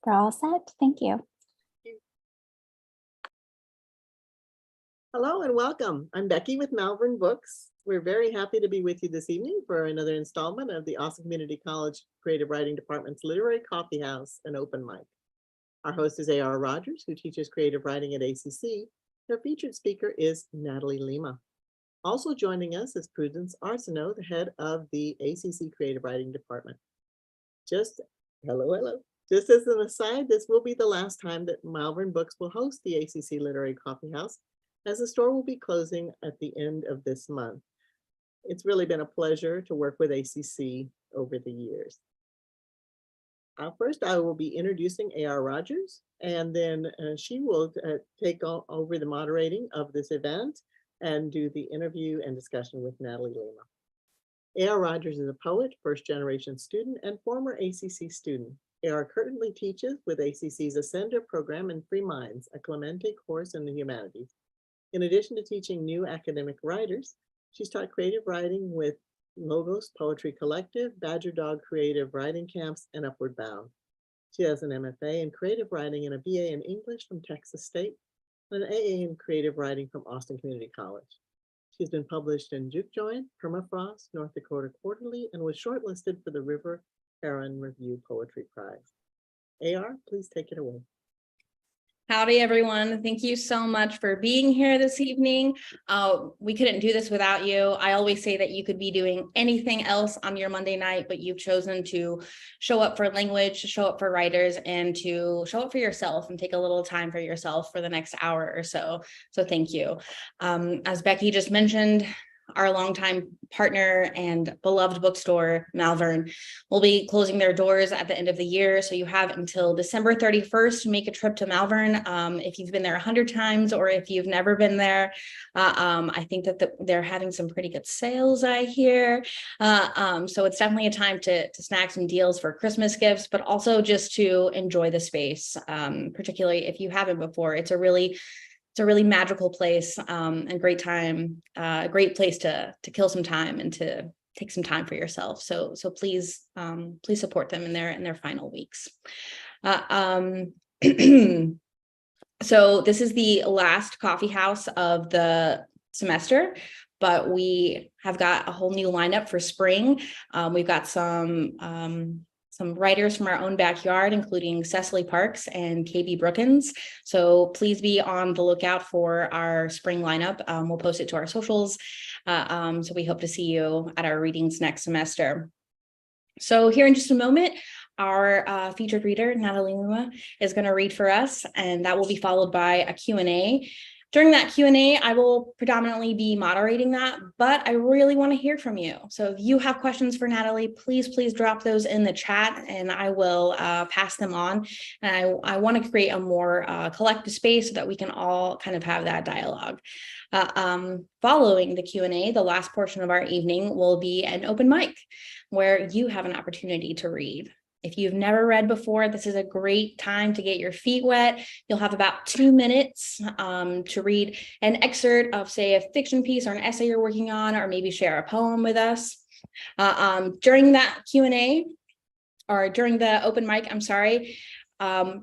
We're all set. Thank you. Hello and welcome. I'm Becky with Malvern Books. We're very happy to be with you this evening for another installment of the Austin Community College Creative Writing Department's Literary Coffeehouse and Open Mic. Our host is A.R. Rogers, who teaches creative writing at ACC. Their featured speaker is Natalie Lima. Also joining us is Prudence Arsenault, the head of the ACC Creative Writing Department. Hello. Just as an aside, this will be the last time that Malvern Books will host the ACC Literary Coffeehouse, as the store will be closing at the end of this month. It's really been a pleasure to work with ACC over the years. First, I will be introducing A.R. Rogers, and then she will take over the moderating of this event and do the interview and discussion with Natalie Lima. A.R. Rogers is a poet, first-generation student, and former ACC student. A.R. currently teaches with ACC's Ascender program in Free Minds, a Clemente course in the humanities. In addition to teaching new academic writers, she's taught creative writing with Logos Poetry Collective, Badger Dog Creative Writing Camps, and Upward Bound. She has an MFA in creative writing and a BA in English from Texas State, and an AA in creative writing from Austin Community College. She's been published in Juke Joint, Permafrost, North Dakota Quarterly, and was shortlisted for the River Heron Review Poetry Prize. A.R., please take it away. Howdy, everyone. Thank you so much for being here this evening. We couldn't do this without you. I always say that you could be doing anything else on your Monday night, but you've chosen to show up for language, to show up for writers, and to show up for yourself and take a little time for yourself for the next hour or so. So thank you. As Becky just mentioned, our longtime partner and beloved bookstore, Malvern, will be closing their doors at the end of the year. So you have until December 31st to make a trip to Malvern. If you've been there 100 times or if you've never been there, I think that they're having some pretty good sales, I hear. So it's definitely a time to snag some deals for Christmas gifts, but also just to enjoy the space, particularly if you haven't before. It's a really magical place, and great time, a great place to kill some time and to take some time for yourself. So please support them in their final weeks. So this is the last coffee house of the semester, but we have got a whole new lineup for spring. We've got some writers from our own backyard, including Cecily Parks and KB Brookins. So please be on the lookout for our spring lineup. We'll post it to our socials. So we hope to see you at our readings next semester. So here in just a moment, our featured reader, Natalie Lima, is going to read for us, and that will be followed by a Q&A. During that Q&A, I will predominantly be moderating that, but I really want to hear from you. So if you have questions for Natalie, please drop those in the chat and I will pass them on. And I want to create a more collective space so that we can all kind of have that dialogue. Following the Q&A, the last portion of our evening will be an open mic where you have an opportunity to read. If you've never read before, this is a great time to get your feet wet. You'll have about 2 minutes to read an excerpt of, say, a fiction piece or an essay you're working on, or maybe share a poem with us. During that Q&A, or during the open mic,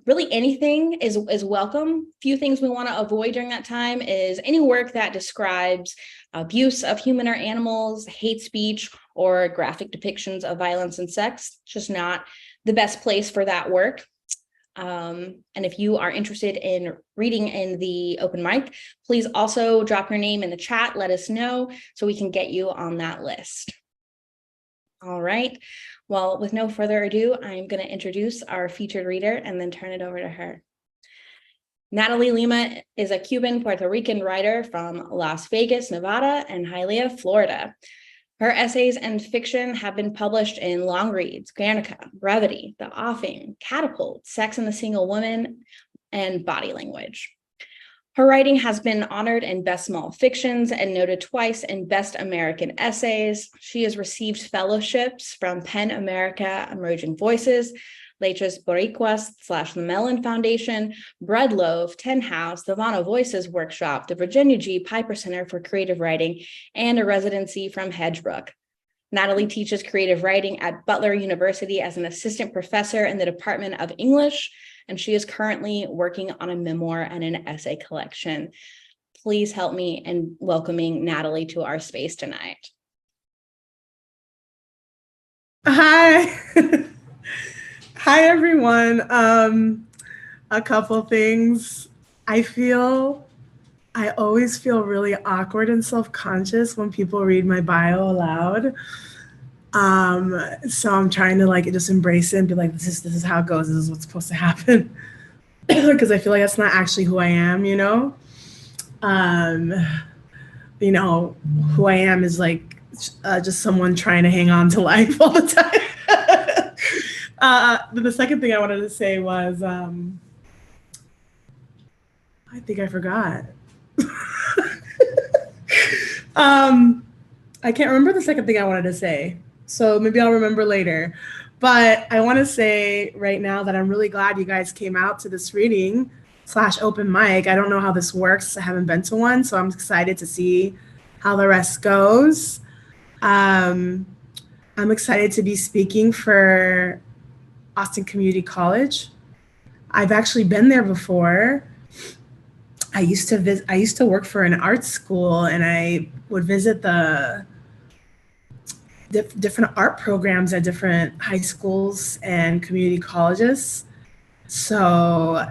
really anything is welcome. Few things we want to avoid during that time is any work that describes abuse of human or animals, hate speech, or graphic depictions of violence and sex. It's just not the best place for that work. And if you are interested in reading in the open mic, please also drop your name in the chat. Let us know so we can get you on that list. All right. Well, with no further ado, I'm going to introduce our featured reader and then turn it over to her. Natalie Lima is a Cuban-Puerto Rican writer from Las Vegas, Nevada, and Hialeah, Florida. Her essays and fiction have been published in Longreads, Guernica, Brevity, The Offing, Catapult, Sex and the Single Woman, and Body Language. Her writing has been honored in Best Small Fictions and noted twice in Best American Essays. She has received fellowships from PEN America Emerging Voices, Letras Boricus / the Mellon Foundation, Bread Loaf, Ten House, the VONA Voices Workshop, the Virginia G. Piper Center for Creative Writing, and a residency from Hedgebrook. Natalie teaches creative writing at Butler University as an assistant professor in the Department of English. and she is currently working on a memoir and an essay collection. Please help me in welcoming Natalie to our space tonight. Hi. Hi, everyone. A couple things. I always feel really awkward and self-conscious when people read my bio aloud. So I'm trying to like just embrace it and be like, this is how it goes. This is what's supposed to happen. Because I feel like that's not actually who I am, you know? Who I am is like just someone trying to hang on to life all the time. But the second thing I wanted to say was, I think I forgot. I can't remember the second thing I wanted to say, so maybe I'll remember later. But I want to say right now that I'm really glad you guys came out to this reading / open mic. I don't know how this works. I haven't been to one, so I'm excited to see how the rest goes. I'm excited to be speaking for Austin Community College. I've actually been there before. I used to work for an art school, and I would visit the different art programs at different high schools and community colleges. So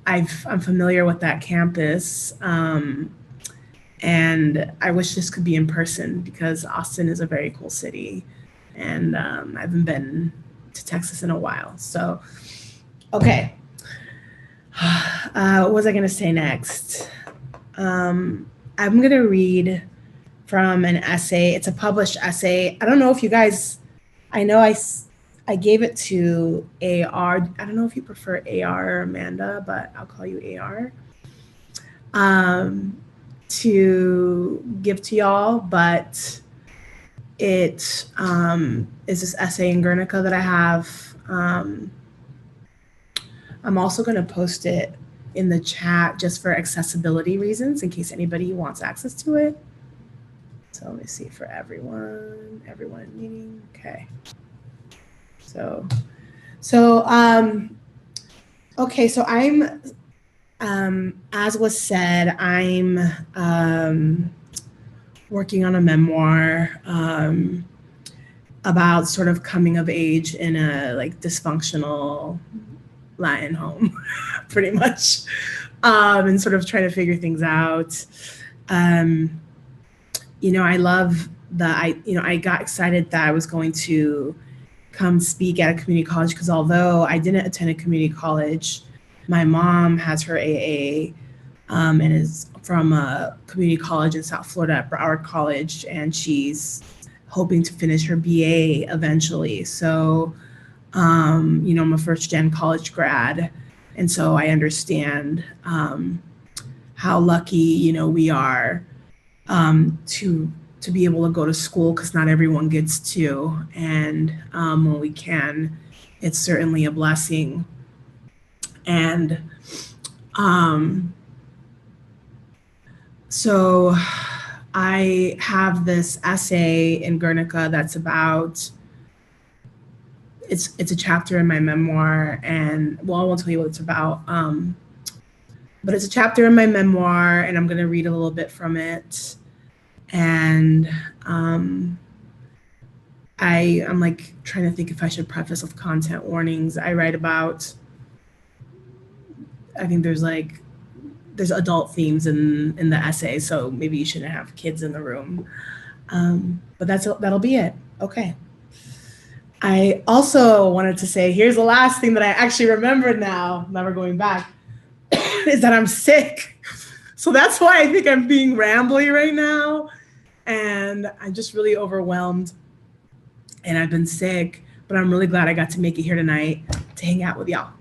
I'm familiar with that campus. And I wish this could be in person because Austin is a very cool city. And I haven't been to Texas in a while. So, okay. What was I going to say next? I'm going to read from an essay. It's a published essay. I don't know if you guys, I know I gave it to AR. I don't know if you prefer AR or Amanda, but I'll call you AR. To give to y'all, but it is this essay in Guernica that I have. I'm also going to post it in the chat just for accessibility reasons in case anybody wants access to it. So let me see for everyone in meeting. Okay. Okay, so I'm, as was said, I'm working on a memoir about sort of coming of age in a like dysfunctional Latin home, pretty much, and sort of trying to figure things out. I got excited that I was going to come speak at a community college because although I didn't attend a community college, my mom has her AA and is from a community college in South Florida at Broward College, and she's hoping to finish her BA eventually. So, I'm a first-gen college grad, and so I understand how lucky, we are to be able to go to school because not everyone gets to. And when we can, it's certainly a blessing. And so I have this essay in Guernica that's about, it's a chapter in my memoir, and well, I won't tell you what it's about, but it's a chapter in my memoir, and I'm going to read a little bit from it. And I'm like trying to think if I should preface with content warnings. I write about, I think there's adult themes in the essay, so maybe you shouldn't have kids in the room. But that'll be it. Okay. I also wanted to say, here's the last thing that I actually remembered now, never going back, is that I'm sick. So that's why I think I'm being rambly right now. And I'm just really overwhelmed. And I've been sick, but I'm really glad I got to make it here tonight to hang out with y'all.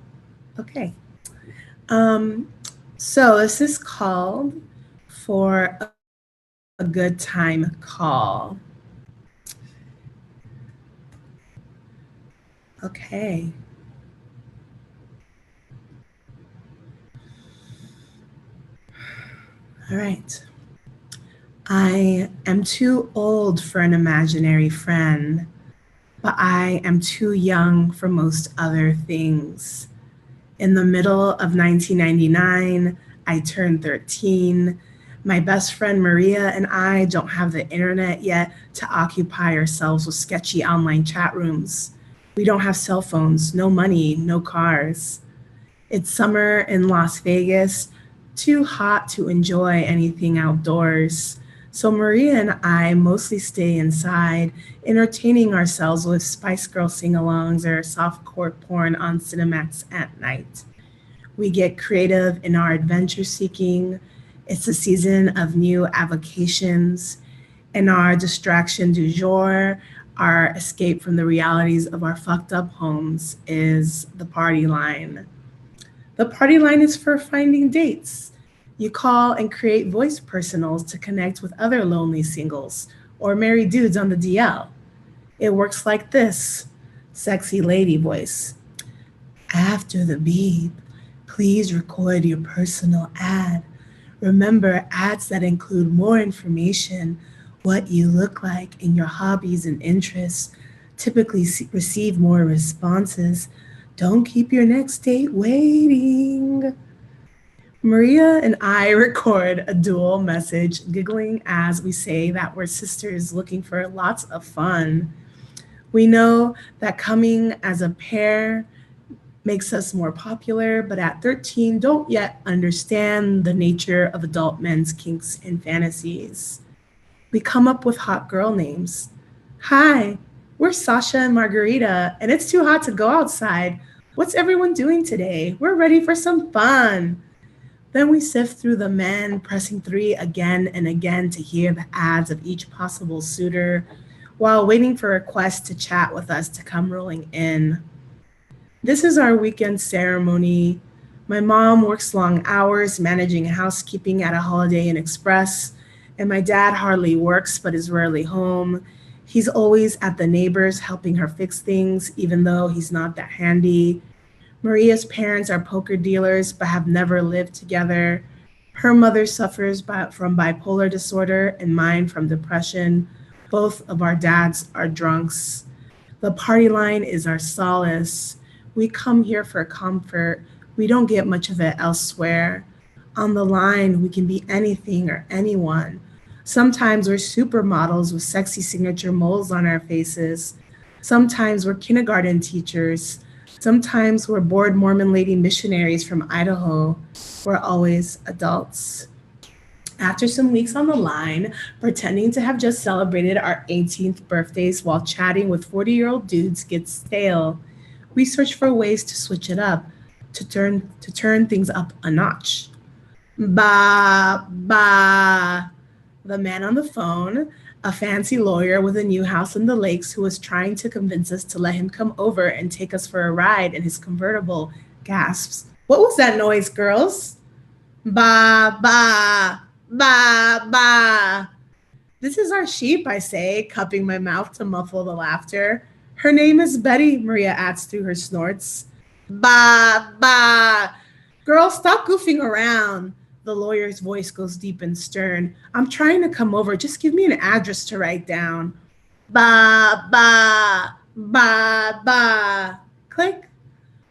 Okay. So this is called For a Good Time Call. Okay. All right. I am too old for an imaginary friend, but I am too young for most other things. In the middle of 1999, I turned 13. My best friend Maria and I don't have the internet yet to occupy ourselves with sketchy online chat rooms. We don't have cell phones, no money, no cars. It's summer in Las Vegas, too hot to enjoy anything outdoors. So Maria and I mostly stay inside, entertaining ourselves with Spice Girl sing-alongs or softcore porn on Cinemax at night. We get creative in our adventure seeking. It's a season of new avocations, and our distraction du jour, our escape from the realities of our fucked up homes, is the party line. The party line is for finding dates. You call and create voice personals to connect with other lonely singles or married dudes on the DL. It works like this: sexy lady voice. After the beep, please record your personal ad. Remember, ads that include more information, what you look like, and your hobbies and interests typically receive more responses. Don't keep your next date waiting. Maria and I record a dual message, giggling as we say that we're sisters looking for lots of fun. We know that coming as a pair makes us more popular, but at 13, don't yet understand the nature of adult men's kinks and fantasies. We come up with hot girl names. Hi, we're Sasha and Margarita, and it's too hot to go outside. What's everyone doing today? We're ready for some fun. Then we sift through the men, pressing 3 again and again to hear the ads of each possible suitor, while waiting for requests to chat with us to come rolling in. This is our weekend ceremony. My mom works long hours managing housekeeping at a Holiday Inn Express, and my dad hardly works but is rarely home. He's always at the neighbors helping her fix things, even though he's not that handy. Maria's parents are poker dealers but have never lived together. Her mother suffers from bipolar disorder and mine from depression. Both of our dads are drunks. The party line is our solace. We come here for comfort. We don't get much of it elsewhere. On the line, we can be anything or anyone. Sometimes we're supermodels with sexy signature moles on our faces. Sometimes we're kindergarten teachers. Sometimes we're bored Mormon lady missionaries from Idaho. We're always adults. After some weeks on the line, pretending to have just celebrated our 18th birthdays while chatting with 40-year-old dudes gets stale. We search for ways to switch it up, to turn things up a notch. Ba, ba. The man on the phone, a fancy lawyer with a new house in the lakes who was trying to convince us to let him come over and take us for a ride in his convertible, gasps. What was that noise, girls? Ba, ba, ba, ba. This is our sheep, I say, cupping my mouth to muffle the laughter. Her name is Betty, Maria adds through her snorts. Ba, ba. Girl, stop goofing around. The lawyer's voice goes deep and stern. I'm trying to come over. Just give me an address to write down. Ba, ba, ba, ba. Click.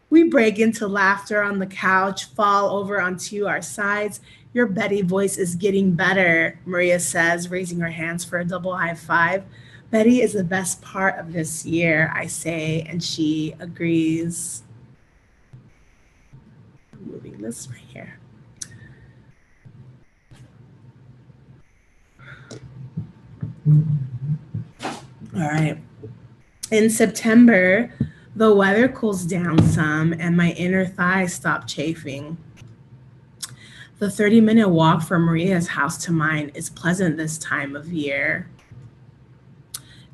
We break into laughter on the couch, fall over onto our sides. Your Betty voice is getting better, Maria says, raising her hands for a double high five. Betty is the best part of this year, I say, and she agrees. I'm moving this right here. All right. In September, the weather cools down some and my inner thighs stop chafing. The 30-minute walk from Maria's house to mine is pleasant this time of year.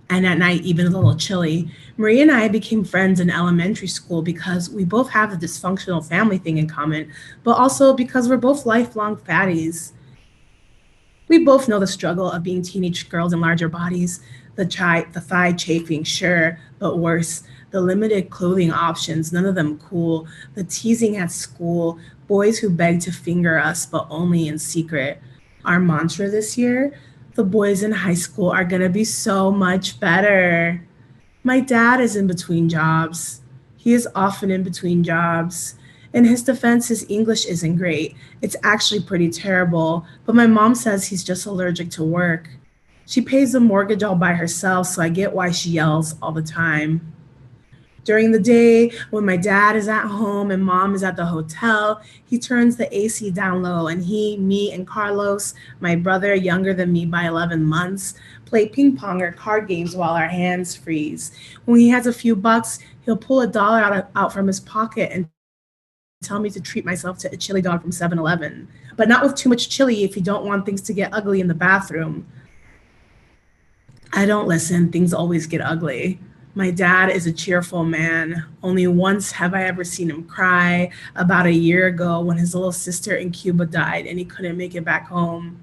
And at night, even a little chilly. Maria and I became friends in elementary school because we both have the dysfunctional family thing in common, but also because we're both lifelong fatties. We both know the struggle of being teenage girls in larger bodies, the thigh chafing, sure, but worse, the limited clothing options, none of them cool, the teasing at school, boys who beg to finger us, but only in secret. Our mantra this year, the boys in high school are gonna be so much better. My dad is in between jobs. He is often in between jobs. In his defense, his English isn't great. It's actually pretty terrible, but my mom says he's just allergic to work. She pays the mortgage all by herself, so I get why she yells all the time. During the day, when my dad is at home and mom is at the hotel, he turns the AC down low and he, me, and Carlos, my brother younger than me by 11 months, play ping pong or card games while our hands freeze. When he has a few bucks, he'll pull a dollar out from his pocket and tell me to treat myself to a chili dog from 7-Eleven, but not with too much chili if you don't want things to get ugly in the bathroom. I don't listen, things always get ugly. My dad is a cheerful man. Only once have I ever seen him cry, about a year ago when his little sister in Cuba died and he couldn't make it back home.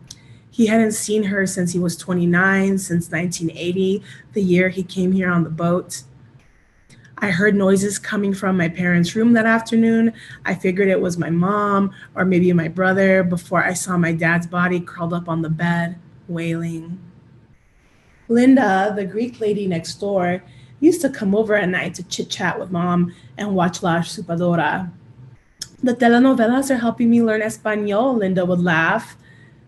He hadn't seen her since he was 29, since 1980, the year he came here on the boat. I heard noises coming from my parents' room that afternoon. I figured it was my mom or maybe my brother before I saw my dad's body curled up on the bed, wailing. Linda, the Greek lady next door, used to come over at night to chit-chat with mom and watch La Usurpadora. The telenovelas are helping me learn Espanol, Linda would laugh.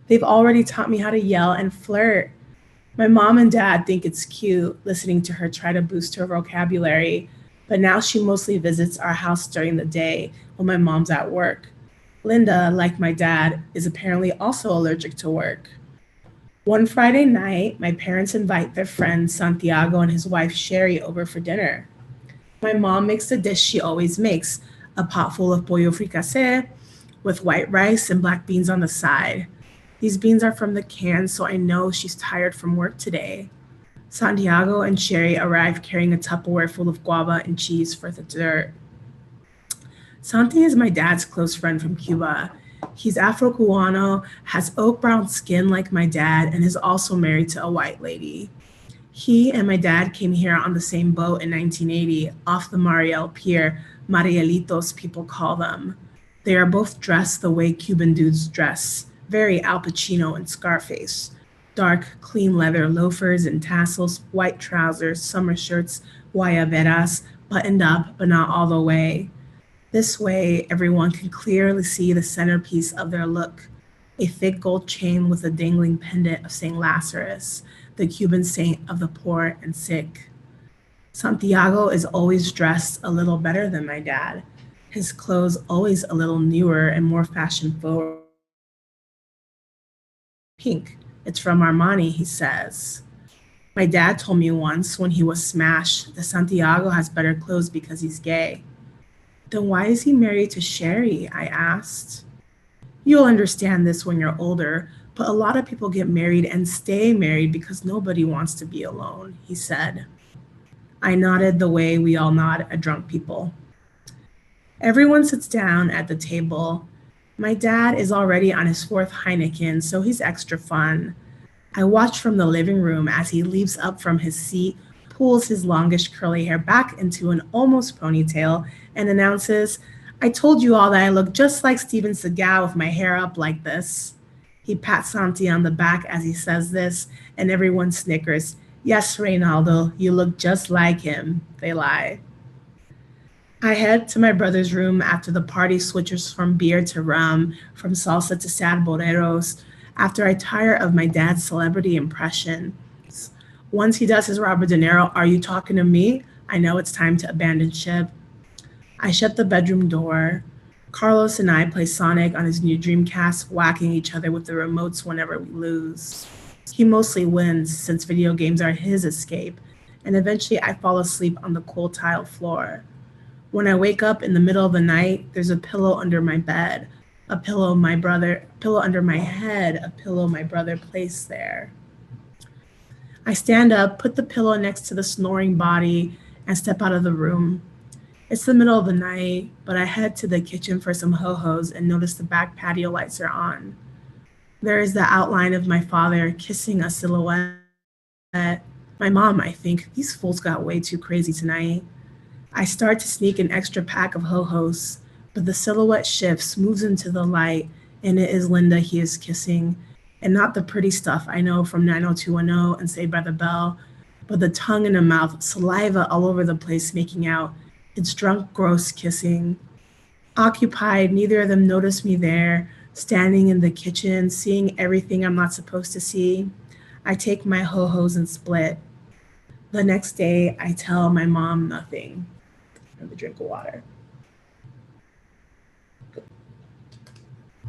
They've already taught me how to yell and flirt. My mom and dad think it's cute listening to her try to boost her vocabulary, but now she mostly visits our house during the day when my mom's at work. Linda, like my dad, is apparently also allergic to work. One Friday night, my parents invite their friend Santiago and his wife Sherry over for dinner. My mom makes the dish she always makes, a pot full of pollo fricassé with white rice and black beans on the side. These beans are from the can, so I know she's tired from work today. Santiago and Sherry arrive carrying a Tupperware full of guava and cheese for the dessert. Santi is my dad's close friend from Cuba. He's Afro-Cubano, has oak brown skin like my dad, and is also married to a white lady. He and my dad came here on the same boat in 1980, off the Mariel Pier, Marielitos people call them. They are both dressed the way Cuban dudes dress, very Al Pacino and Scarface. Dark, clean leather loafers and tassels, white trousers, summer shirts, guayaberas, buttoned up but not all the way. This way, everyone can clearly see the centerpiece of their look, a thick gold chain with a dangling pendant of St. Lazarus, the Cuban saint of the poor and sick. Santiago is always dressed a little better than my dad. His clothes always a little newer and more fashion forward. Pink. It's from Armani, he says. My dad told me once when he was smashed that Santiago has better clothes because he's gay. Then why is he married to Sherry? I asked. You'll understand this when you're older, but a lot of people get married and stay married because nobody wants to be alone, he said. I nodded the way we all nod at drunk people. Everyone sits down at the table. My dad is already on his fourth Heineken, so he's extra fun. I watch from the living room as he leaps up from his seat, pulls his longish curly hair back into an almost ponytail, and announces, I told you all that I look just like Steven Seagal with my hair up like this. He pats Santi on the back as he says this, and everyone snickers. Yes, Reynaldo, you look just like him. They lie. I head to my brother's room after the party switches from beer to rum, from salsa to sad boleros, after I tire of my dad's celebrity impression. Once he does his Robert De Niro, are you talking to me? I know it's time to abandon ship. I shut the bedroom door. Carlos and I play Sonic on his new Dreamcast, whacking each other with the remotes whenever we lose. He mostly wins since video games are his escape, and eventually I fall asleep on the cool tile floor. When I wake up in the middle of the night, there's a pillow under my bed, a pillow under my head, a pillow my brother placed there. I stand up, put the pillow next to the snoring body, and step out of the room. It's the middle of the night, but I head to the kitchen for some ho-hos and notice the back patio lights are on. There is the outline of my father kissing a silhouette. My mom, I think. These fools got way too crazy tonight. I start to sneak an extra pack of ho-hos, but the silhouette shifts, moves into the light, and it is Linda he is kissing. And not the pretty stuff I know from 90210 and Saved by the Bell, but the tongue in the mouth, saliva all over the place making out. It's drunk, gross kissing. Occupied, neither of them noticed me there, standing in the kitchen, seeing everything I'm not supposed to see. I take my ho-hos and split. The next day, I tell my mom nothing. Another drink of water.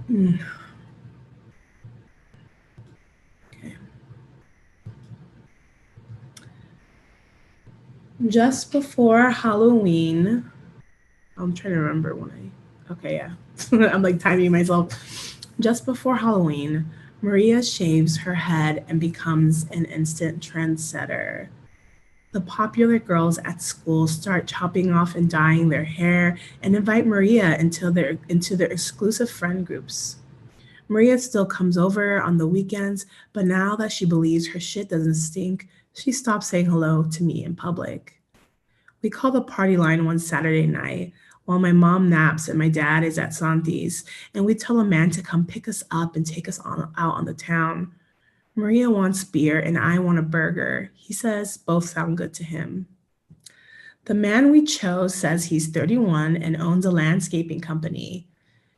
Mm, okay. Just before Halloween, I'm trying to remember when okay, yeah. I'm like timing myself. Just before Halloween, Maria shaves her head and becomes an instant trendsetter. The popular girls at school start chopping off and dyeing their hair and invite Maria into their exclusive friend groups. Maria still comes over on the weekends, but now that she believes her shit doesn't stink, she stops saying hello to me in public. We call the party line one Saturday night while my mom naps and my dad is at Santi's, and we tell a man to come pick us up and take us out on the town. Maria wants beer and I want a burger. He says both sound good to him. The man we chose says he's 31 and owns a landscaping company.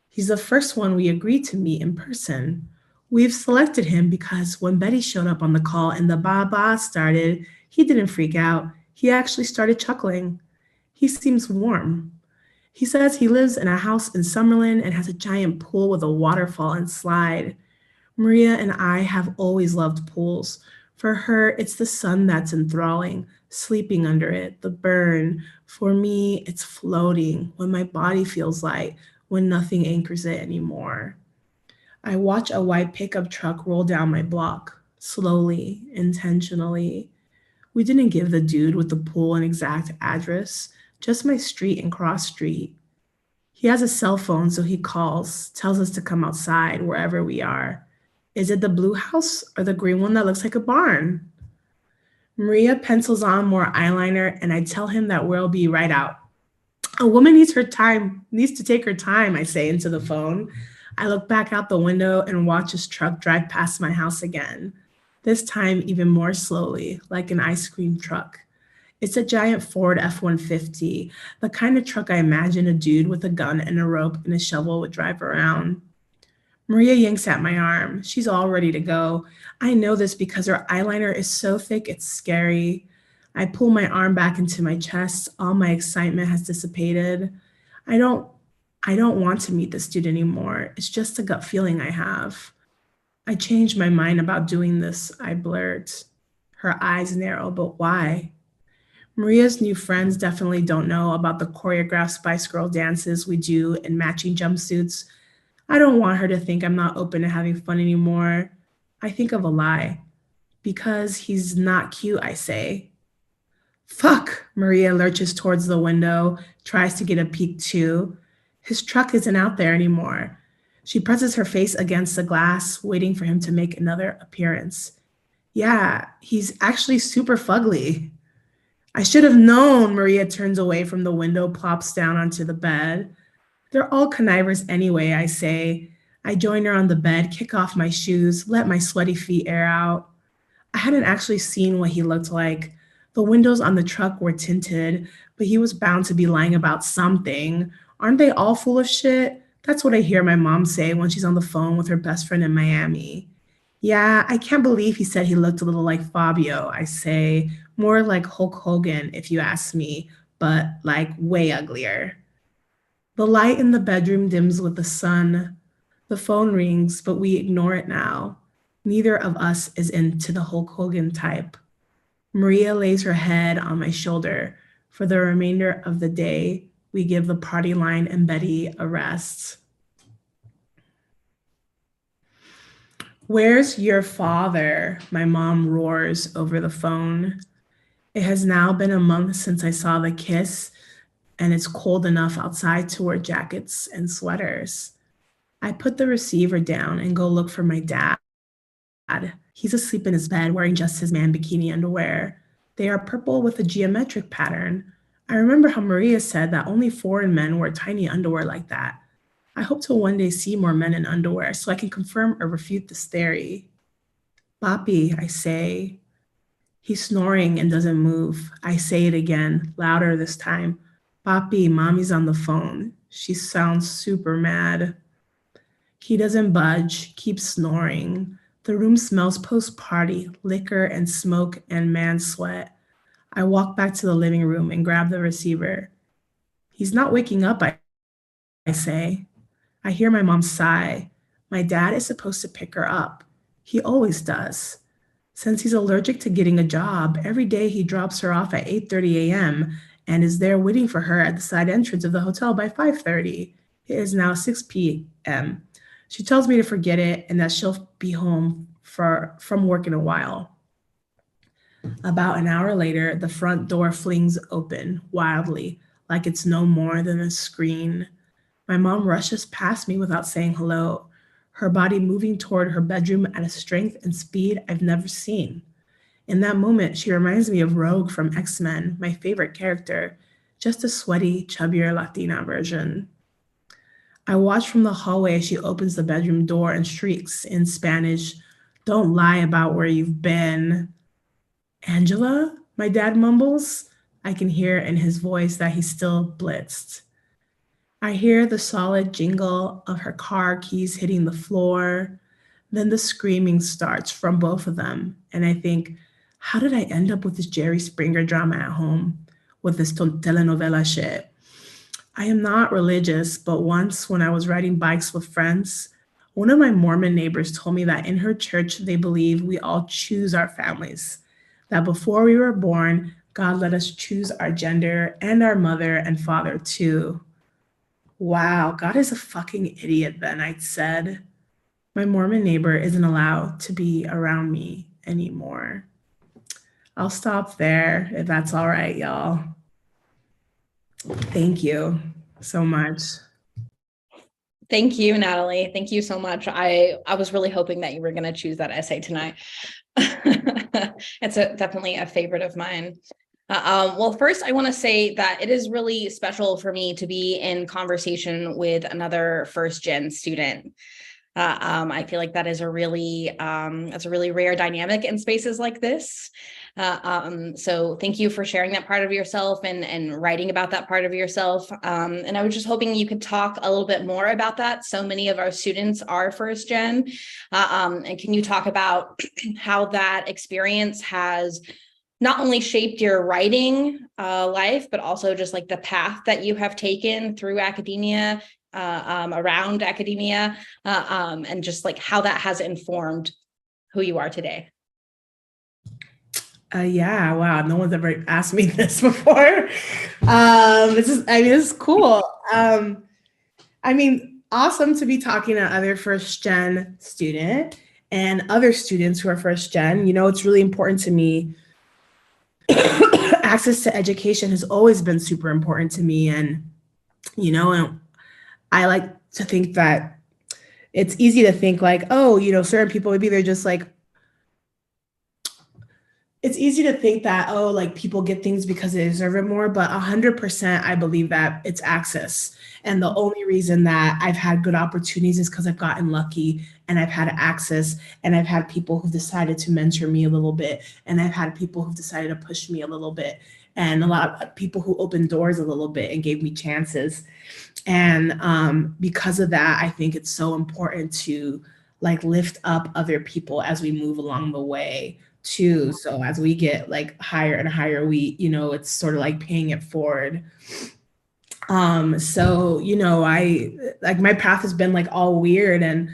He's the first one we agreed to meet in person. We've selected him because when Betty showed up on the call and the ba started, he didn't freak out. He actually started chuckling. He seems warm. He says he lives in a house in Summerlin and has a giant pool with a waterfall and slide. Maria and I have always loved pools. For her, it's the sun that's enthralling, sleeping under it, the burn. For me, it's floating when my body feels light, when nothing anchors it anymore. I watch a white pickup truck roll down my block, slowly, intentionally. We didn't give the dude with the pool an exact address, just my street and cross street. He has a cell phone, so he calls, tells us to come outside wherever we are. Is it the blue house or the green one that looks like a barn? Maria pencils on more eyeliner, and I tell him that we'll be right out. A woman needs to take her time, I say into the phone. I look back out the window and watch his truck drive past my house again. This time even more slowly, like an ice cream truck. It's a giant Ford F-150, the kind of truck I imagine a dude with a gun and a rope and a shovel would drive around. Maria yanks at my arm. She's all ready to go. I know this because her eyeliner is so thick it's scary. I pull my arm back into my chest. All my excitement has dissipated. I don't I don't want to meet this dude anymore. It's just a gut feeling I have. I changed my mind about doing this, I blurt. Her eyes narrow, but why? Maria's new friends definitely don't know about the choreographed Spice Girl dances we do in matching jumpsuits. I don't want her to think I'm not open to having fun anymore. I think of a lie. Because he's not cute, I say. Fuck! Maria lurches towards the window, tries to get a peek too. His truck isn't out there anymore. She presses her face against the glass, waiting for him to make another appearance. Yeah, he's actually super fugly. I should have known. Maria turns away from the window, plops down onto the bed. They're all connivers anyway, I say. I join her on the bed, kick off my shoes, let my sweaty feet air out. I hadn't actually seen what he looked like. The windows on the truck were tinted, but he was bound to be lying about something. Aren't they all full of shit? That's what I hear my mom say when she's on the phone with her best friend in Miami. Yeah, I can't believe he said he looked a little like Fabio, I say. More like Hulk Hogan, if you ask me, but like way uglier. The light in the bedroom dims with the sun. The phone rings, but we ignore it now. Neither of us is into the Hulk Hogan type. Maria lays her head on my shoulder. For the remainder of the day, we give the party line and Betty a rest. Where's your father? My mom roars over the phone. It has now been a month since I saw the kiss, and it's cold enough outside to wear jackets and sweaters. I put the receiver down and go look for my dad. He's asleep in his bed wearing just his man bikini underwear. They are purple with a geometric pattern. I remember how Maria said that only foreign men wear tiny underwear like that. I hope to one day see more men in underwear so I can confirm or refute this theory. Papi, I say. He's snoring and doesn't move. I say it again, louder this time. Papi, mommy's on the phone. She sounds super mad. He doesn't budge, keeps snoring. The room smells post-party, liquor and smoke and man sweat. I walk back to the living room and grab the receiver. He's not waking up, I say. I hear my mom sigh. My dad is supposed to pick her up. He always does. Since he's allergic to getting a job, every day he drops her off at 8:30 a.m. and is there waiting for her at the side entrance of the hotel by 5:30. It is now 6 p.m. She tells me to forget it and that she'll be home from work in a while. About an hour later, the front door flings open wildly, like it's no more than a screen. My mom rushes past me without saying hello, her body moving toward her bedroom at a strength and speed I've never seen. In that moment, she reminds me of Rogue from X-Men, my favorite character, just a sweaty, chubbier Latina version. I watch from the hallway as she opens the bedroom door and shrieks in Spanish, "Don't lie about where you've been." "Angela?" my dad mumbles. I can hear in his voice that he's still blitzed. I hear the solid jingle of her car keys hitting the floor. Then the screaming starts from both of them. And I think, how did I end up with this Jerry Springer drama at home? With this telenovela shit? I am not religious, but once when I was riding bikes with friends, one of my Mormon neighbors told me that in her church, they believe we all choose our families. That before we were born, God let us choose our gender and our mother and father too. Wow, God is a fucking idiot then, I said. My Mormon neighbor isn't allowed to be around me anymore. I'll stop there if that's all right, y'all. Thank you so much. Thank you, Natalie. Thank you so much. I was really hoping that you were going to choose that essay tonight. It's definitely a favorite of mine. Well, first, I want to say that it is really special for me to be in conversation with another first-gen student. I feel like that is that's a really rare dynamic in spaces like this. So thank you for sharing that part of yourself and writing about that part of yourself. And I was just hoping you could talk a little bit more about that. So many of our students are first gen. And can you talk about how that experience has not only shaped your writing life, but also just like the path that you have taken through academia, around academia, and just like how that has informed who you are today? Yeah, wow. No one's ever asked me this before. This is cool. Awesome to be talking to other first gen student and other students who are first gen. It's really important to me. Access to education has always been super important to me. And I like to think that it's easy to think like, oh, certain people, maybe they're just like, it's easy to think that, oh, like people get things because they deserve it more, but 100% I believe that it's access. And the only reason that I've had good opportunities is because I've gotten lucky and I've had access and I've had people who've decided to mentor me a little bit. And I've had people who've decided to push me a little bit and a lot of people who opened doors a little bit and gave me chances. And because of that, I think it's so important to like lift up other people as we move along the way too. So as we get like higher and higher, it's sort of like paying it forward. I like my path has been like all weird. And,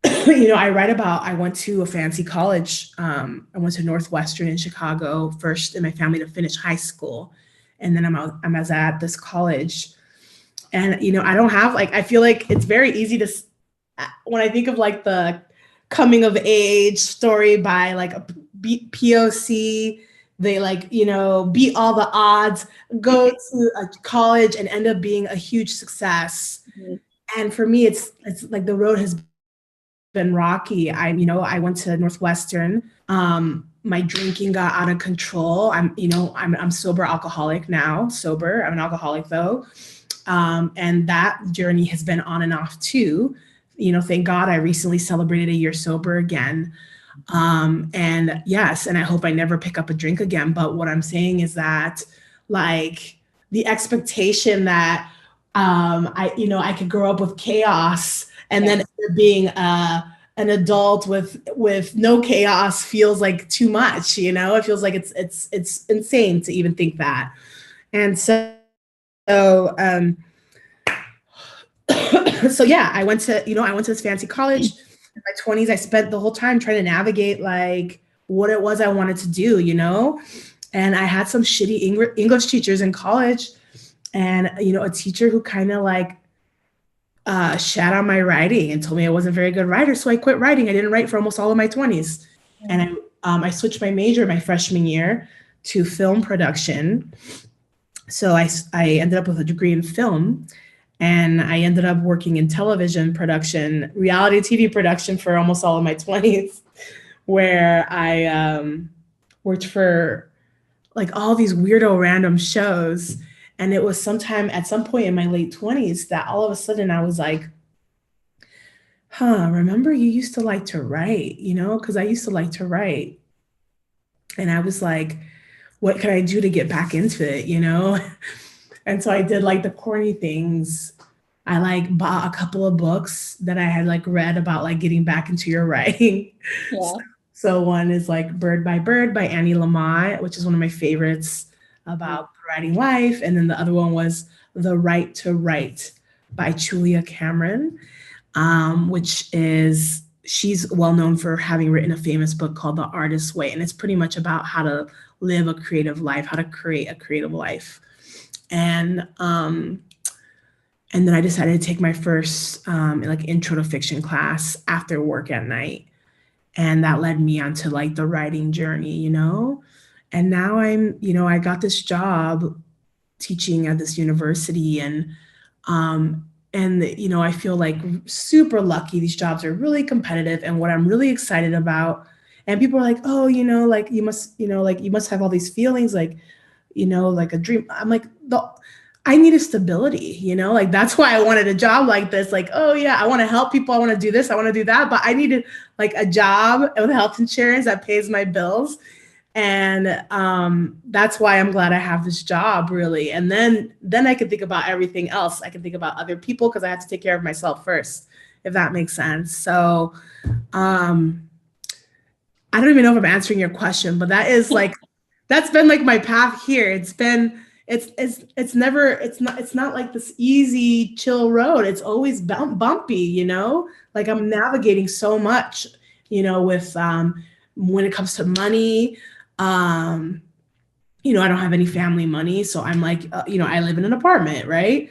I write about, I went to a fancy college. I went to Northwestern in Chicago first in my family to finish high school. And then I was at this college. And, I don't have like, I feel like it's very easy to, when I think of like the coming of age story by like a POC, they like, beat all the odds, go to a college and end up being a huge success. Mm-hmm. And for me, it's like the road has been rocky. I went to Northwestern. My drinking got out of control. I'm sober alcoholic now, sober. I'm an alcoholic though. And that journey has been on and off too. Thank God I recently celebrated a year sober again. And yes, and I hope I never pick up a drink again. But what I'm saying is that like the expectation that I could grow up with chaos and then being an adult with no chaos feels like too much, it feels like it's insane to even think that. And so yeah, I went to this fancy college in my 20s. I spent the whole time trying to navigate like what it was I wanted to do, and I had some shitty English teachers in college, and a teacher who kind of like shat on my writing and told me I wasn't a very good writer. So I quit writing. I didn't write for almost all of my 20s. And I switched my major my freshman year to film production. So I ended up with a degree in film, and I ended up working in television production, reality TV production for almost all of my 20s, where I worked for like all these weirdo random shows. And it was at some point in my late 20s that all of a sudden I was like, remember you used to like to write, because I used to like to write. And I was like, what can I do to get back into it, And so I did like the corny things. I like bought a couple of books that I had like read about like getting back into your writing. Yeah. So one is like Bird by Bird by Annie Lamott, which is one of my favorites about writing life. And then the other one was The Right to Write by Julia Cameron, which is, she's well known for having written a famous book called The Artist's Way. And it's pretty much about how to live a creative life, how to create a creative life. And then I decided to take my first like intro to fiction class after work at night. And that led me onto like the writing journey, And now I got this job teaching at this university, and I feel like super lucky. These jobs are really competitive, and what I'm really excited about, and people are like, oh, like you must have all these feelings, like, like a dream. I'm like, I need a stability, like that's why I wanted a job like this. Like, oh yeah, I want to help people. I want to do this. I want to do that. But I needed like a job with health insurance that pays my bills. And that's why I'm glad I have this job, really. And then I can think about everything else. I can think about other people because I have to take care of myself first, if that makes sense. So I don't even know if I'm answering your question, but that is like, that's been like my path here. It's not like this easy, chill road. It's always bumpy, like I'm navigating so much, with when it comes to money. I don't have any family money. So I'm like, I live in an apartment, right?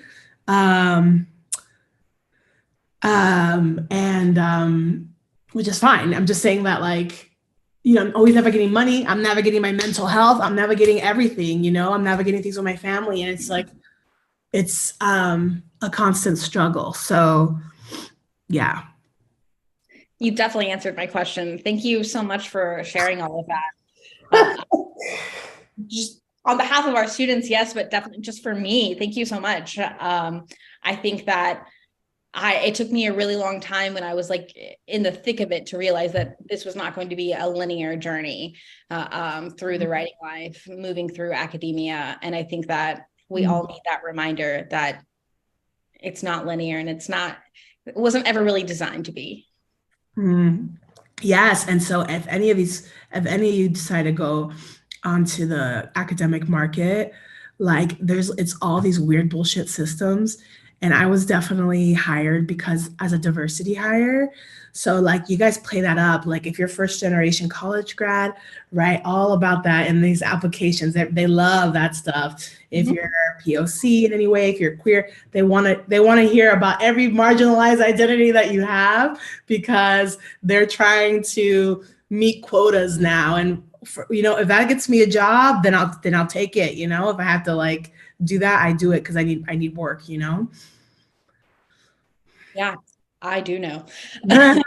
Which is fine. I'm just saying that like, I'm always navigating money. I'm navigating my mental health. I'm navigating everything, I'm navigating things with my family. And it's like, it's a constant struggle. So yeah. You definitely answered my question. Thank you so much for sharing all of that. Just on behalf of our students, yes, but definitely just for me, thank you so much. I think that it took me a really long time when I was like in the thick of it to realize that this was not going to be a linear journey through the writing life, moving through academia. And I think that we all need that reminder that it's not linear, and it wasn't ever really designed to be. Yes. And so if any of you decide to go onto the academic market, like it's all these weird bullshit systems. And I was definitely hired because as a diversity hire. So like you guys play that up. Like if you're first generation college grad, right? All about that in these applications. They love that stuff. If you're POC in any way, if you're queer, they want to hear about every marginalized identity that you have, because they're trying to meet quotas now. And if that gets me a job, then I'll take it. If I have to like do that, I do it because I need work. Yeah, I do know. Well,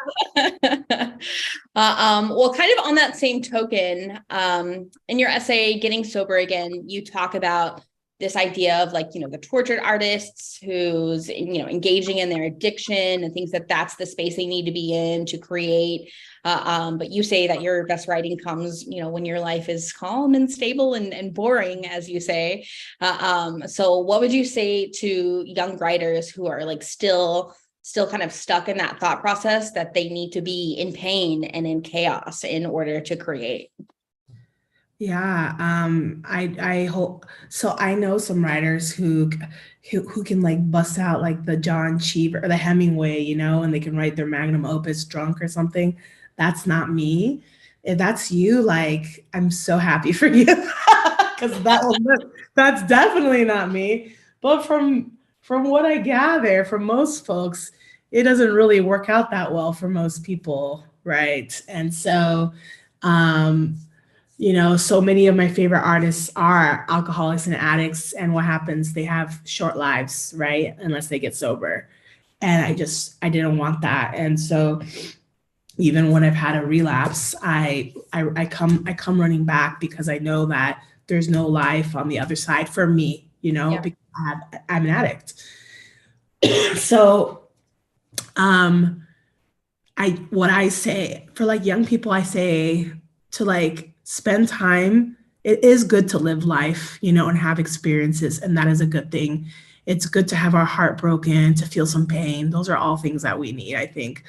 kind of on that same token, in your essay, Getting Sober Again, you talk about this idea of like, the tortured artists who's, engaging in their addiction and thinks that that's the space they need to be in to create. But you say that your best writing comes, when your life is calm and stable and boring, as you say. So what would you say to young writers who are like still kind of stuck in that thought process that they need to be in pain and in chaos in order to create? Yeah, I hope so. I know some writers who can like bust out like the John Cheever or the Hemingway, and they can write their magnum opus drunk or something. That's not me. If that's you, like I'm so happy for you because that's definitely not me. But from what I gather from most folks, it doesn't really work out that well for most people, right? And so, um, so many of my favorite artists are alcoholics and addicts. And what happens? They have short lives, right? Unless they get sober. And I didn't want that. And so even when I've had a relapse, I come running back because I know that there's no life on the other side for me, Yeah. because I'm an addict. So, what I say for like young people, I say to like spend time. It is good to live life, and have experiences, and that is a good thing. It's good to have our heart broken, to feel some pain. Those are all things that we need, I think.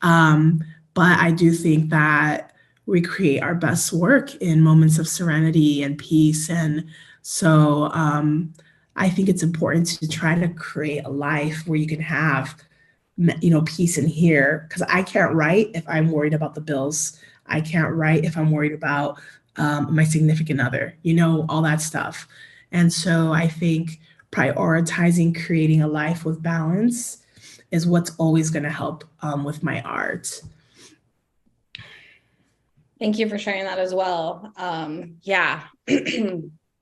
But I do think that we create our best work in moments of serenity and peace. And so I think it's important to try to create a life where you can have peace in here, because I can't write if I'm worried about the bills. I can't write if I'm worried about my significant other, all that stuff. And so I think prioritizing creating a life with balance is what's always going to help with my art. Thank you for sharing that as well. Yeah,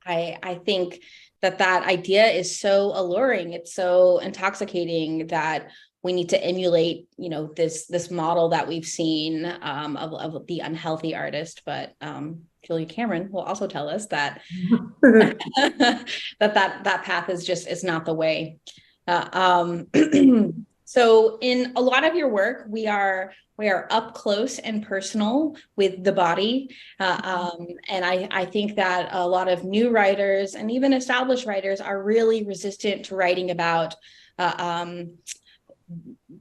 I think that idea is so alluring. It's so intoxicating that we need to emulate, this model that we've seen of the unhealthy artist. But Julia Cameron will also tell us that that path is not the way. So in a lot of your work, we are up close and personal with the body. And I think that a lot of new writers and even established writers are really resistant to writing about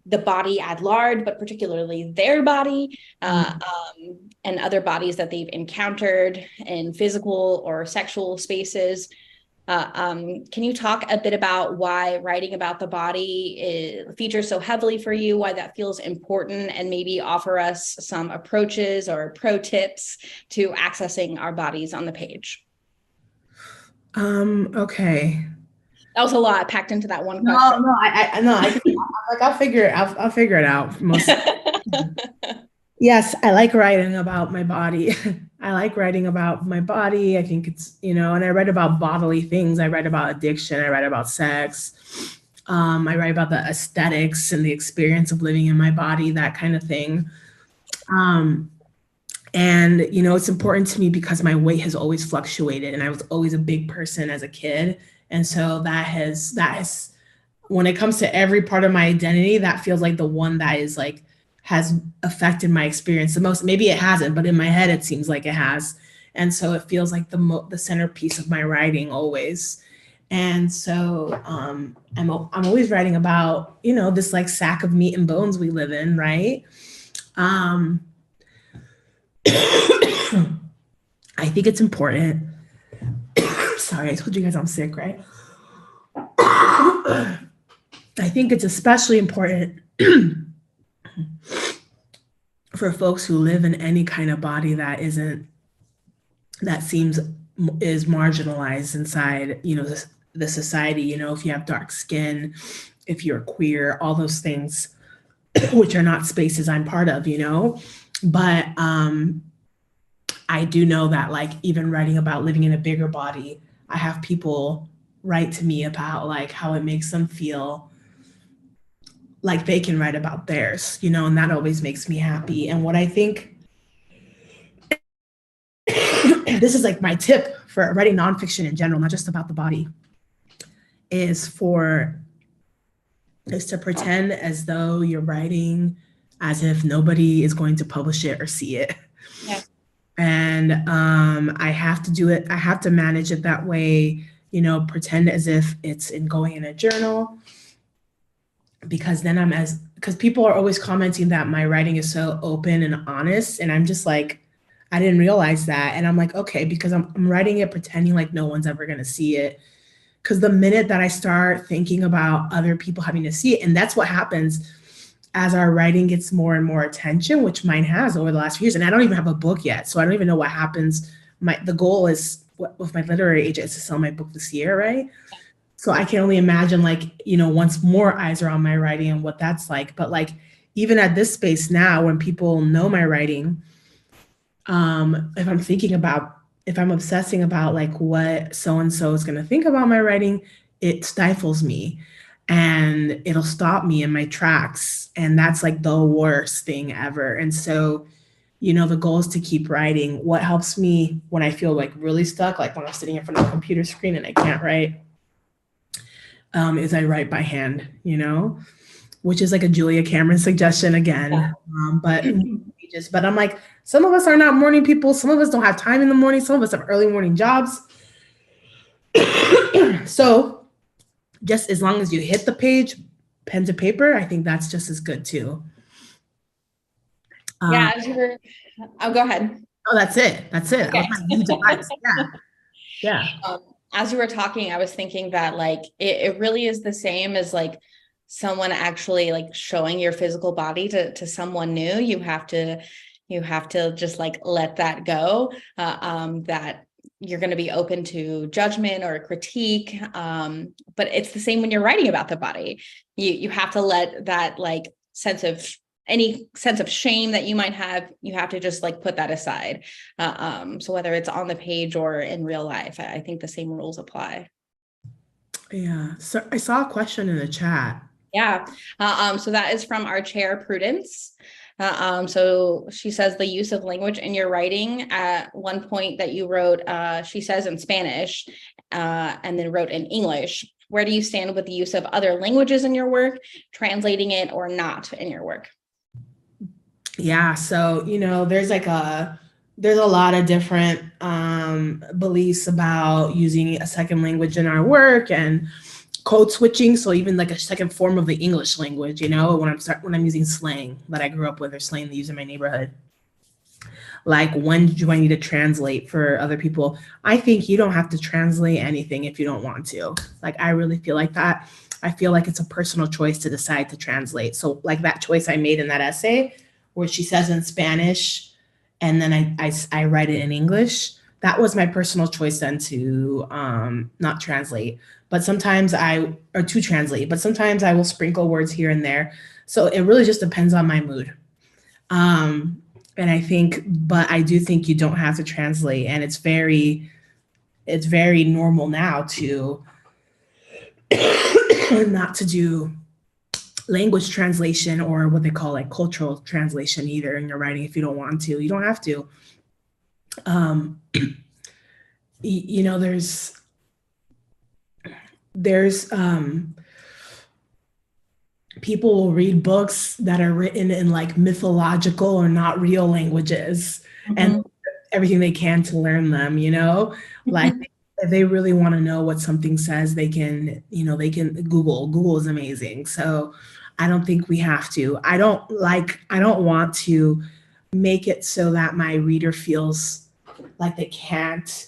the body at large, but particularly their body and other bodies that they've encountered in physical or sexual spaces. Can you talk a bit about why writing about the body features so heavily for you, why that feels important, and maybe offer us some approaches or pro tips to accessing our bodies on the page? Okay. That was a lot packed into that one question. No, I'll figure it out. Yes, I like writing about my body. I like writing about my body. I think it's, and I write about bodily things. I write about addiction. I write about sex. I write about the aesthetics and the experience of living in my body, that kind of thing. And, it's important to me because my weight has always fluctuated and I was always a big person as a kid. And so that has, when it comes to every part of my identity, that feels like the one that is like, has affected my experience the most. Maybe it hasn't, but in my head, it seems like it has. And so it feels like the centerpiece of my writing always. And so I'm always writing about, this like sack of meat and bones we live in, right? I think it's important. Sorry, I told you guys I'm sick, right? I think it's especially important for folks who live in any kind of body that is marginalized inside, the society, if you have dark skin, if you're queer, all those things, which are not spaces I'm part of, but I do know that like even writing about living in a bigger body, I have people write to me about like how it makes them feel like they can write about theirs, and that always makes me happy. And what I think this is like my tip for writing nonfiction in general, not just about the body, is to pretend as though you're writing as if nobody is going to publish it or see it. Yeah. And I have to do it. I have to manage it that way, pretend as if it's going in a journal, because then because people are always commenting that my writing is so open and honest. And I'm just like, I didn't realize that. And I'm like, okay, because I'm writing it pretending like no one's ever going to see it. Because the minute that I start thinking about other people having to see it, and that's what happens as our writing gets more and more attention, which mine has over the last few years. And I don't even have a book yet, so I don't even know what happens. The goal is with my literary agent is to sell my book this year, right? So I can only imagine, like, once more eyes are on my writing and what that's like. But like, even at this space now, when people know my writing, if I'm obsessing about like what so-and-so is going to think about my writing, it stifles me and it'll stop me in my tracks. And that's like the worst thing ever. And so, the goal is to keep writing. What helps me when I feel like really stuck, like when I'm sitting in front of a computer screen and I can't write, is I write by hand, which is like a Julia Cameron suggestion again. Yeah. But I'm like, some of us are not morning people. Some of us don't have time in the morning. Some of us have early morning jobs. So just as long as you hit the page, pen to paper, I think that's just as good too. Yeah, go ahead. Oh, that's it. Okay. That was my new device. Yeah. As you were talking, I was thinking that like, it really is the same as like someone actually like showing your physical body to someone new. You have to just like let that go, that you're going to be open to judgment or critique. But it's the same when you're writing about the body. You have to let that like any sense of shame that you might have, you have to just like put that aside. So whether it's on the page or in real life, I think the same rules apply. Yeah. So I saw a question in the chat. Yeah. So that is from our chair, Prudence. So she says the use of language in your writing. At one point that you wrote, she says in Spanish, and then wrote in English. Where do you stand with the use of other languages in your work, translating it or not in your work? Yeah. So, there's a lot of different beliefs about using a second language in our work and code switching. So even like a second form of the English language, when I'm using slang that I grew up with or slang they use in my neighborhood. Like, when do I need to translate for other people? I think you don't have to translate anything if you don't want to. Like, I really feel like that. I feel like it's a personal choice to decide to translate. So like that choice I made in that essay where she says in Spanish and then I write it in English, that was my personal choice then to not translate. But sometimes to translate, but sometimes I will sprinkle words here and there. So it really just depends on my mood. And but I do think you don't have to translate. And it's very normal now to not to do language translation or what they call like cultural translation either in your writing if you don't want to. You don't have to. There's people will read books that are written in like mythological or not real languages and everything they can to learn them, like if they really want to know what something says, they can Google is amazing. So I don't think we have to. I don't want to make it so that my reader feels like they can't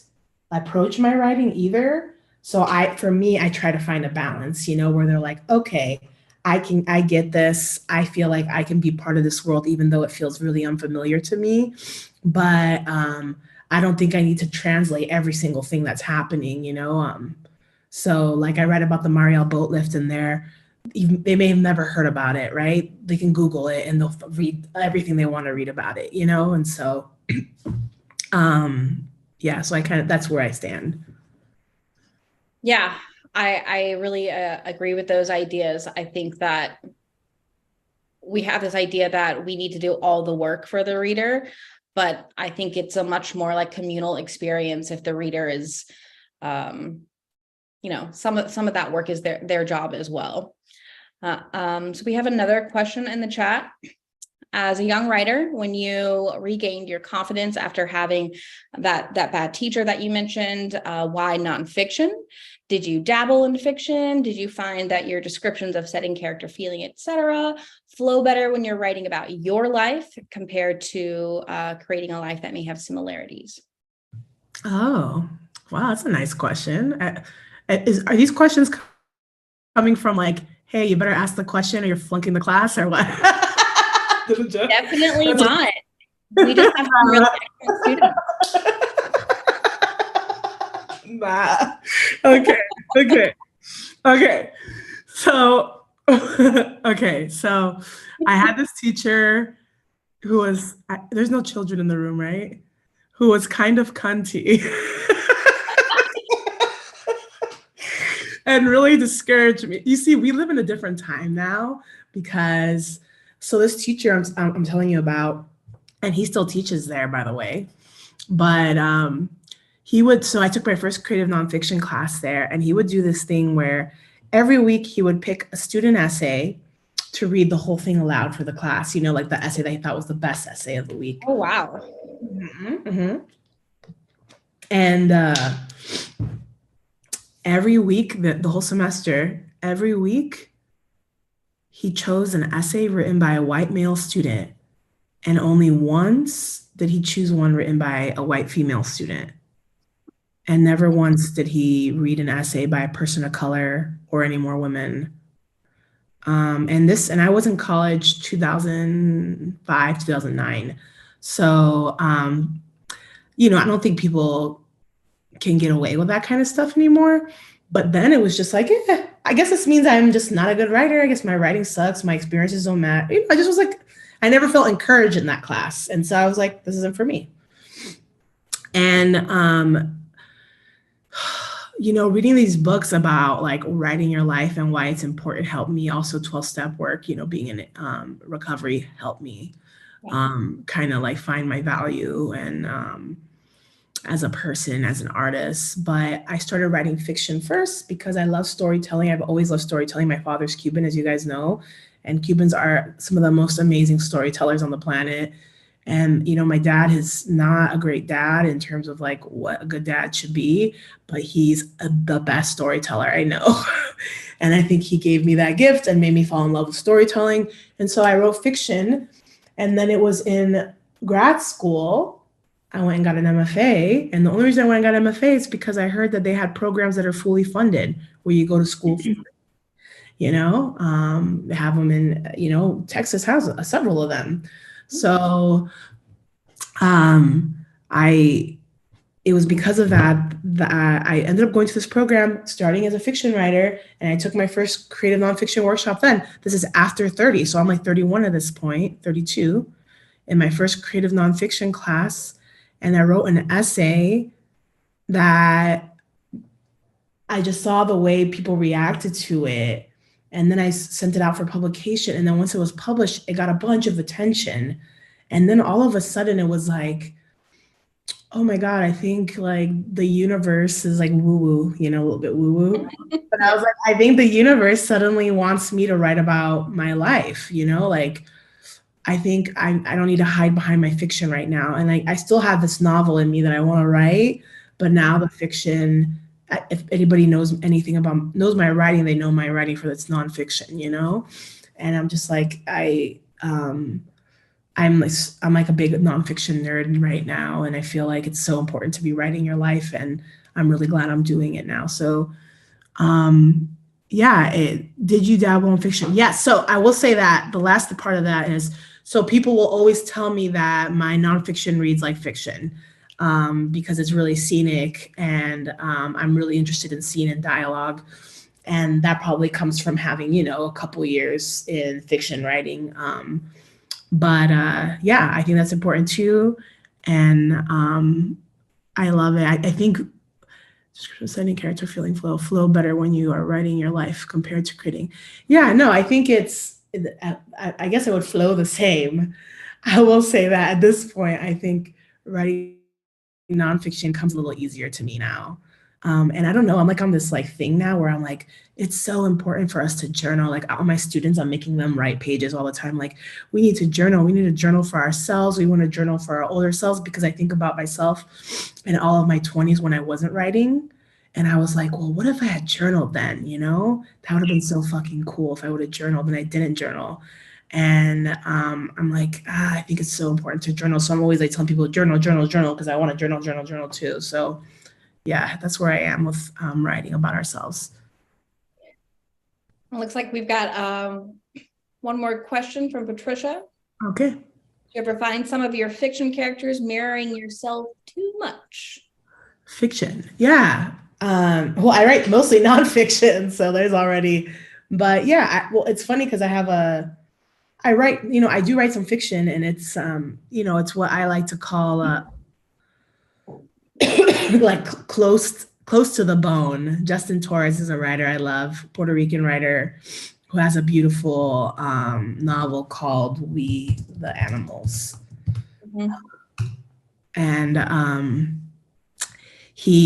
approach my writing either. So for me, I try to find a balance, where they're like, okay, I get this. I feel like I can be part of this world, even though it feels really unfamiliar to me. But I don't think I need to translate every single thing that's happening, So like I read about the Mariel boat lift in there. They may have never heard about it, right? They can Google it and they'll read everything they want to read about it, And so, yeah, so that's where I stand. Yeah, I really agree with those ideas. I think that we have this idea that we need to do all the work for the reader, but I think it's a much more like communal experience if the reader is, some of that work is their job as well. So we have another question in the chat. As a young writer, when you regained your confidence after having that bad teacher that you mentioned, why nonfiction? Did you dabble in fiction? Did you find that your descriptions of setting, character, feeling, etc., flow better when you're writing about your life compared to creating a life that may have similarities? Oh, wow, that's a nice question. Are these questions coming from like, hey, you better ask the question or you're flunking the class or what? Definitely not. We just have some really excellent students. Nah. Okay. So, so I had this teacher who was, there's no children in the room, right? Who was kind of cunty. And really discouraged me. You see, we live in a different time now because, so this teacher I'm telling you about, and he still teaches there, by the way, but so I took my first creative nonfiction class there, and he would do this thing where every week he would pick a student essay to read the whole thing aloud for the class, like the essay that he thought was the best essay of the week. Oh, wow. Mm-hmm. And every week, the whole semester, every week, he chose an essay written by a white male student, and only once did he choose one written by a white female student. And never once did he read an essay by a person of color or any more women. And I was in college 2005, 2009. So, I don't think people can get away with that kind of stuff anymore. But then it was just like, I guess this means I'm just not a good writer. I guess my writing sucks. My experiences don't matter. I just was like, I never felt encouraged in that class. And so I was like, this isn't for me. And, reading these books about like writing your life and why it's important helped me. Also 12-step work, being in recovery helped me kind of like find my value and as a person, as an artist. But I started writing fiction first because I love storytelling. I've always loved storytelling. My father's Cuban, as you guys know, and Cubans are some of the most amazing storytellers on the planet. And, my dad is not a great dad in terms of like what a good dad should be, but he's the best storyteller I know. And I think he gave me that gift and made me fall in love with storytelling. And so I wrote fiction. And then it was in grad school, I went and got an MFA. And the only reason I went and got an MFA is because I heard that they had programs that are fully funded where you go to school for free. They have them in, Texas has several of them. So it was because of that I ended up going to this program starting as a fiction writer, and I took my first creative nonfiction workshop then. This is after 30, so I'm like 31 at this point, 32, in my first creative nonfiction class. And I wrote an essay that I just saw the way people reacted to it. And then I sent it out for publication. And then once it was published, it got a bunch of attention. And then all of a sudden it was like, oh my God, I think like the universe is like woo-woo, a little bit woo-woo. But I was like, I think the universe suddenly wants me to write about my life, like I think I don't need to hide behind my fiction right now. And I still have this novel in me that I want to write, but now the fiction, if anybody knows my writing, they know my writing for its nonfiction, and I'm just like, I'm like a big nonfiction nerd right now. And I feel like it's so important to be writing your life. And I'm really glad I'm doing it now. So, did you dabble in fiction? Yes. So I will say that the last part of that is, so people will always tell me that my nonfiction reads like fiction because it's really scenic and I'm really interested in scene and dialogue. And that probably comes from having, a couple years in fiction writing. I think that's important too. And I love it. I think setting, character, feeling, flow better when you are writing your life compared to creating. Yeah, no, I think I guess it would flow the same. I will say that at this point, I think writing nonfiction comes a little easier to me now. And I don't know, I'm like on this like thing now where I'm like, it's so important for us to journal. Like all my students, I'm making them write pages all the time. Like we need to journal. We need to journal for ourselves. We want to journal for our older selves because I think about myself in all of my 20s when I wasn't writing. And I was like, well, what if I had journaled then? You know, that would have been so fucking cool if I would have journaled and I didn't journal. And I'm like, I think it's so important to journal. So I'm always like telling people journal, journal, journal, because I want to journal, journal, journal too. So yeah, that's where I am with writing about ourselves. It looks like we've got one more question from Patricia. Okay. Do you ever find some of your fiction characters mirroring yourself too much? Fiction, yeah. Well, I write mostly nonfiction, so there's already, but yeah, well, it's funny because I write, I do write some fiction, and it's, it's what I like to call like close to the bone. Justin Torres is a writer I love, Puerto Rican writer who has a beautiful novel called We the Animals. Mm-hmm. And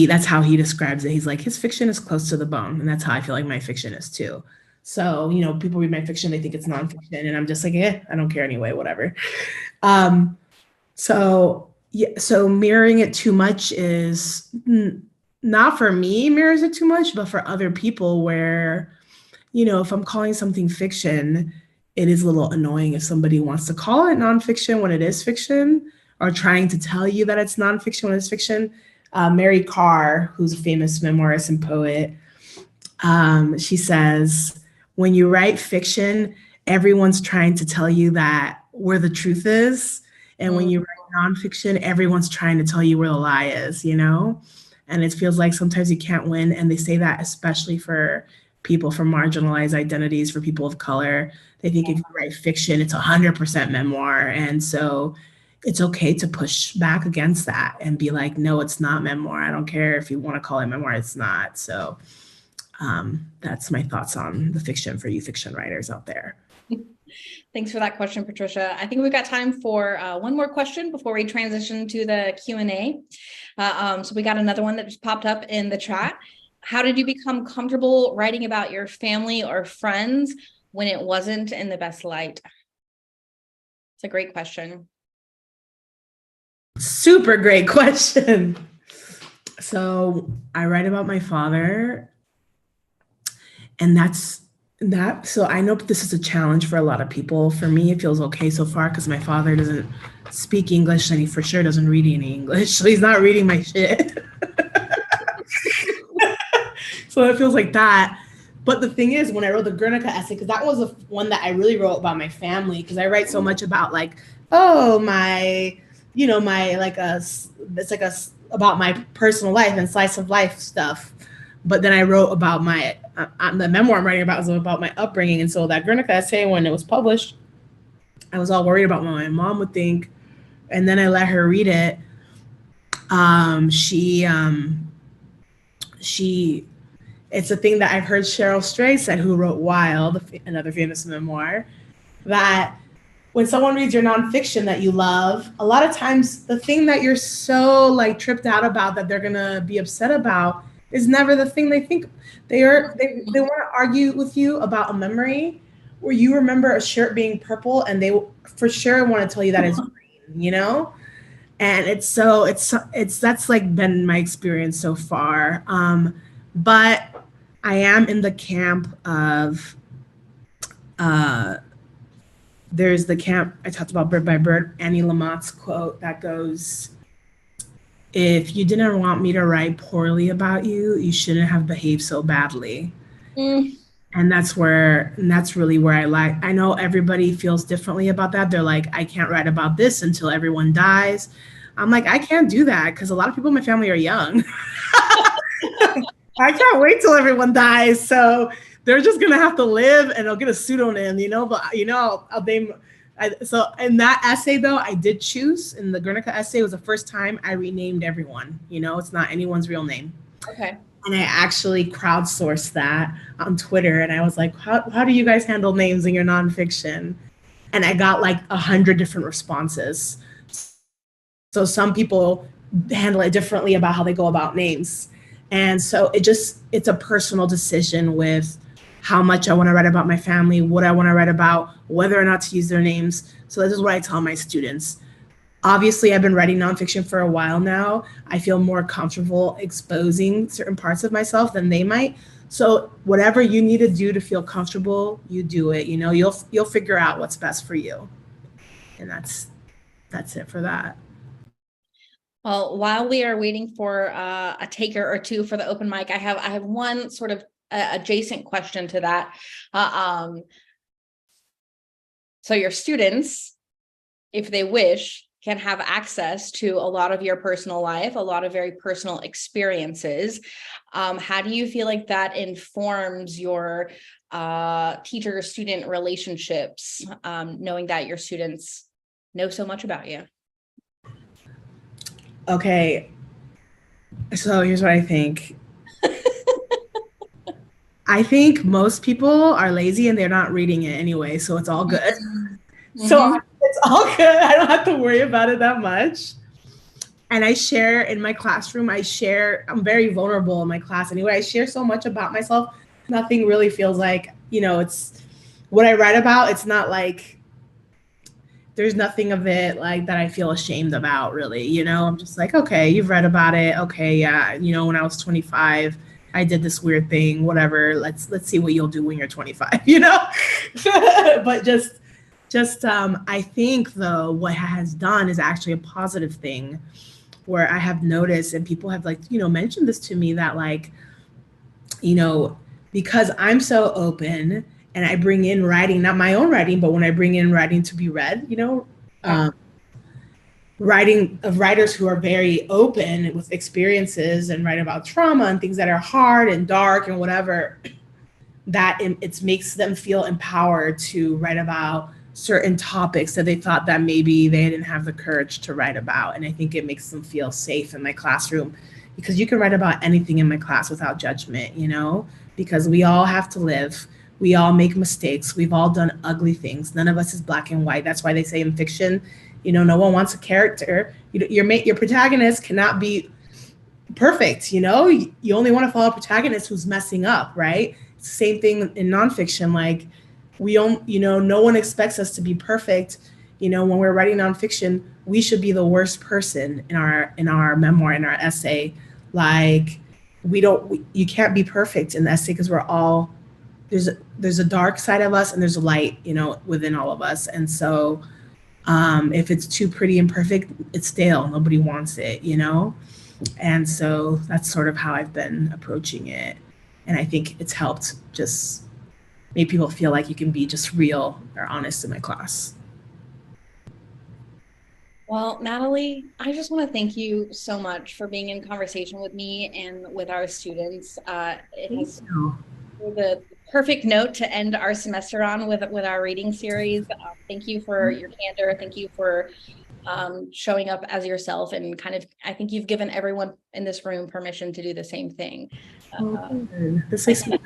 that's how he describes it. He's like, his fiction is close to the bone, and that's how I feel like my fiction is too. So, people read my fiction, they think it's nonfiction, and I'm just like, I don't care anyway, whatever. So mirroring it too much is not for me, mirrors it too much, but for other people where, if I'm calling something fiction, it is a little annoying if somebody wants to call it nonfiction when it is fiction, or trying to tell you that it's nonfiction when it's fiction. Mary Carr, who's a famous memoirist and poet, she says, when you write fiction, everyone's trying to tell you that where the truth is. And when you write nonfiction, everyone's trying to tell you where the lie is, And it feels like sometimes you can't win. And they say that especially for people from marginalized identities, for people of color. They think if you write fiction, it's 100% memoir. And so it's okay to push back against that and be like, no, it's not memoir. I don't care if you want to call it memoir, it's not. So that's my thoughts on the fiction for you fiction writers out there. Thanks for that question, Patricia. I think we've got time for one more question before we transition to the Q&A. So we got another one that just popped up in the chat. How did you become comfortable writing about your family or friends when it wasn't in the best light? It's a great question. Super great question. So I write about my father, and so I know this is a challenge for a lot of people. For me, it feels okay so far because my father doesn't speak English, and he for sure doesn't read any English, so he's not reading my shit. So it feels like that. But the thing is, when I wrote the Guernica essay, because that was the one that I really wrote about my family, because I write so much about like, my, my about my personal life and slice of life stuff. But then I wrote about the memoir I'm writing about was about my upbringing. And so that Guernica essay, when it was published, I was all worried about what my mom would think. And then I let her read it. It's a thing that I've heard Cheryl Stray said, who wrote Wild, another famous memoir, that when someone reads your nonfiction that you love, a lot of times the thing that you're so like tripped out about that they're gonna be upset about is never the thing they think. They want to argue with you about a memory where you remember a shirt being purple, and they for sure want to tell you that it's green, And that's like been my experience so far. But I am in the camp of, there's the camp I talked about, Bird by Bird, Annie Lamott's quote that goes, if you didn't want me to write poorly about you, you shouldn't have behaved so badly. And that's really where I know everybody feels differently about that. They're like, I can't write about this until everyone dies. I'm like, I can't do that because a lot of people in my family are young. I can't wait till everyone dies. So they're just gonna have to live, and they'll get a pseudonym, But so in that essay though, I did choose in the Guernica essay. It was the first time I renamed everyone. It's not anyone's real name. Okay. And I actually crowdsourced that on Twitter, and I was like, how do you guys handle names in your nonfiction? and I got like 100 different responses. So some people handle it differently about how they go about names. And so it's a personal decision with how much I want to write about my family, what I want to write about, whether or not to use their names. So this is what I tell my students. Obviously, I've been writing nonfiction for a while now. I feel more comfortable exposing certain parts of myself than they might. So whatever you need to do to feel comfortable, you do it. You know, you'll figure out what's best for you. And that's it for that. Well, while we are waiting for a taker or two for the open mic, I have one sort of adjacent question to that. So your students, if they wish, can have access to a lot of your personal life, a lot of very personal experiences. How do you feel like that informs your teacher-student relationships, knowing that your students know so much about you? Okay, so here's what I think. I think most people are lazy and they're not reading it anyway, so it's all good. Mm-hmm. So it's all good. I don't have to worry about it that much. And I share in my classroom, I'm very vulnerable in my class anyway. I share so much about myself. Nothing really feels like, it's what I write about. It's not like, there's nothing of it like that I feel ashamed about, really. I'm just like, okay, you've read about it. Okay, yeah. When I was 25, I did this weird thing, whatever. Let's see what you'll do when you're 25, But I think though, what has done is actually a positive thing where I have noticed, and people have mentioned this to me, that because I'm so open and I bring in writing, not my own writing, but when I bring in writing to be read, writing of writers who are very open with experiences and write about trauma and things that are hard and dark and whatever, that it makes them feel empowered to write about certain topics that they thought that maybe they didn't have the courage to write about. And I think it makes them feel safe in my classroom, because you can write about anything in my class without judgment, because we all have to live. We all make mistakes. We've all done ugly things. None of us is black and white. That's why they say in fiction, no one wants a character. Your protagonist cannot be perfect. You only want to follow a protagonist who's messing up, right? It's the same thing in nonfiction. Like, no one expects us to be perfect. When we're writing nonfiction, we should be the worst person in our memoir, in our essay. Like, you can't be perfect in the essay, because we're all, there's a dark side of us and there's a light, within all of us. And so if it's too pretty and perfect, it's stale. Nobody wants it, And so that's sort of how I've been approaching it. And I think it's helped just make people feel like you can be just real or honest in my class. Well, Natalie, I just want to thank you so much for being in conversation with me and with our students. It has the perfect note to end our semester on with our reading series. Thank you for your candor. Thank you for showing up as yourself, and I think you've given everyone in this room permission to do the same thing. This makes me